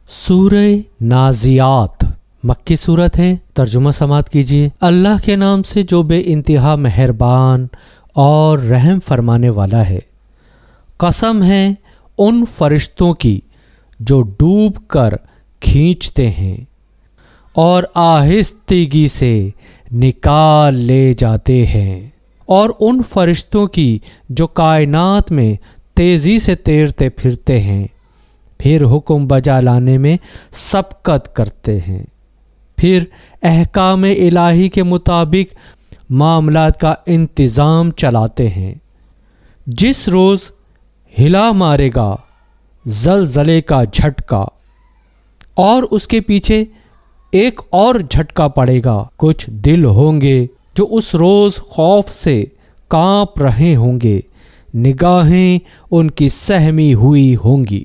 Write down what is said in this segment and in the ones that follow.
سورہ نازیات مکی صورت ہے۔ ترجمہ سماعت کیجیے۔ اللہ کے نام سے جو بے انتہا مہربان اور رحم فرمانے والا ہے۔ قسم ہے ان فرشتوں کی جو ڈوب کر کھینچتے ہیں اور آہستگی سے نکال لے جاتے ہیں، اور ان فرشتوں کی جو کائنات میں تیزی سے تیرتے پھرتے ہیں، پھر حکم بجا لانے میں سبقت کرتے ہیں، پھر احکام الہی کے مطابق معاملات کا انتظام چلاتے ہیں۔ جس روز ہلا مارے گا زلزلے کا جھٹکا اور اس کے پیچھے ایک اور جھٹکا پڑے گا، کچھ دل ہوں گے جو اس روز خوف سے کانپ رہے ہوں گے، نگاہیں ان کی سہمی ہوئی ہوں گی۔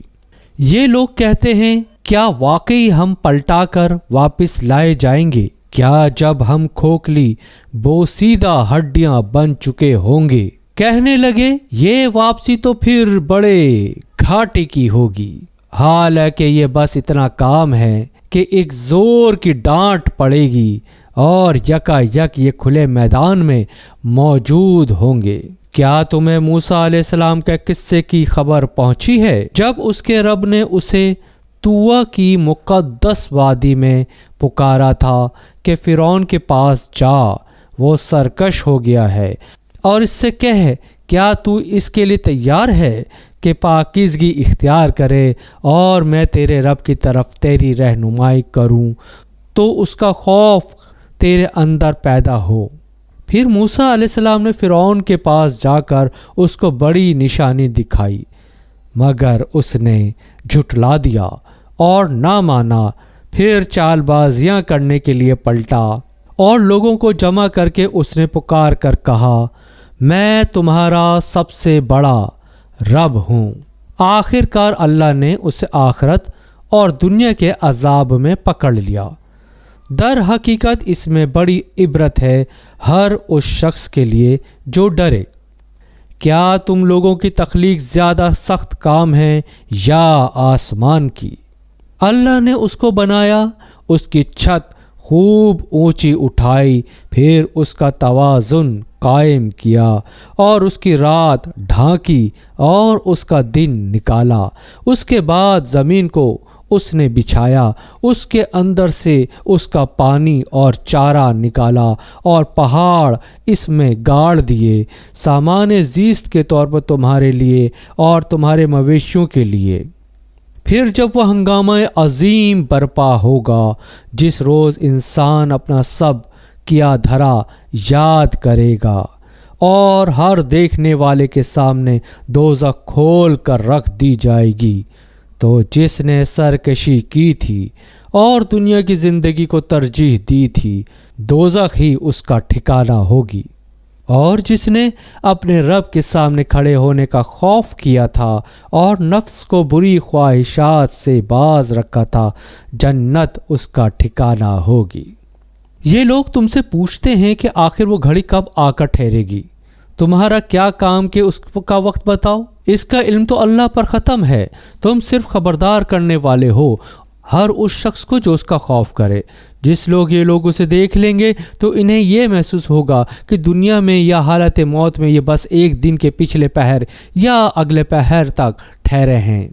یہ لوگ کہتے ہیں کیا واقعی ہم پلٹا کر واپس لائے جائیں گے؟ کیا جب ہم کھوکھلی بوسیدہ ہڈیاں بن چکے ہوں گے؟ کہنے لگے یہ واپسی تو پھر بڑے گھاٹے کی ہوگی، حالانکہ یہ بس اتنا کام ہے کہ ایک زور کی ڈانٹ پڑے گی اور یکا یک یہ کھلے میدان میں موجود ہوں گے۔ کیا تمہیں موسیٰ علیہ السلام کے قصے کی خبر پہنچی ہے جب اس کے رب نے اسے طوٰ کی مقدس وادی میں پکارا تھا کہ فرعون کے پاس جا، وہ سرکش ہو گیا ہے، اور اس سے کہہ کیا تو اس کے لیے تیار ہے کہ پاکیزگی اختیار کرے اور میں تیرے رب کی طرف تیری رہنمائی کروں تو اس کا خوف تیرے اندر پیدا ہو۔ پھر موسیٰ علیہ السلام نے فرعون کے پاس جا کر اس کو بڑی نشانی دکھائی، مگر اس نے جھٹلا دیا اور نہ مانا۔ پھر چال بازیاں کرنے کے لیے پلٹا اور لوگوں کو جمع کر کے اس نے پکار کر کہا، میں تمہارا سب سے بڑا رب ہوں۔ آخر کار اللہ نے اسے آخرت اور دنیا کے عذاب میں پکڑ لیا۔ در حقیقت اس میں بڑی عبرت ہے ہر اس شخص کے لیے جو ڈرے۔ کیا تم لوگوں کی تخلیق زیادہ سخت کام ہے یا آسمان کی؟ اللہ نے اس کو بنایا، اس کی چھت خوب اونچی اٹھائی، پھر اس کا توازن قائم کیا اور اس کی رات ڈھانکی اور اس کا دن نکالا۔ اس کے بعد زمین کو اس نے بچھایا، اس کے اندر سے اس کا پانی اور چارہ نکالا اور پہاڑ اس میں گاڑ دیے، سامان زیست کے طور پر تمہارے لیے اور تمہارے مویشیوں کے لیے۔ پھر جب وہ ہنگامہ عظیم برپا ہوگا جس روز انسان اپنا سب کیا دھرا یاد کرے گا اور ہر دیکھنے والے کے سامنے دوزخ کھول کر رکھ دی جائے گی، تو جس نے سرکشی کی تھی اور دنیا کی زندگی کو ترجیح دی تھی، دوزخ ہی اس کا ٹھکانہ ہوگی، اور جس نے اپنے رب کے سامنے کھڑے ہونے کا خوف کیا تھا اور نفس کو بری خواہشات سے باز رکھا تھا، جنت اس کا ٹھکانہ ہوگی۔ یہ لوگ تم سے پوچھتے ہیں کہ آخر وہ گھڑی کب آ کر ٹھہرے گی؟ تمہارا کیا کام کہ اس کا وقت بتاؤ؟ اس کا علم تو اللہ پر ختم ہے، تم صرف خبردار کرنے والے ہو ہر اس شخص کو جو اس کا خوف کرے۔ جس لوگ یہ لوگ اسے دیکھ لیں گے تو انہیں یہ محسوس ہوگا کہ دنیا میں یا حالت موت میں یہ بس ایک دن کے پچھلے پہر یا اگلے پہر تک ٹھہرے ہیں۔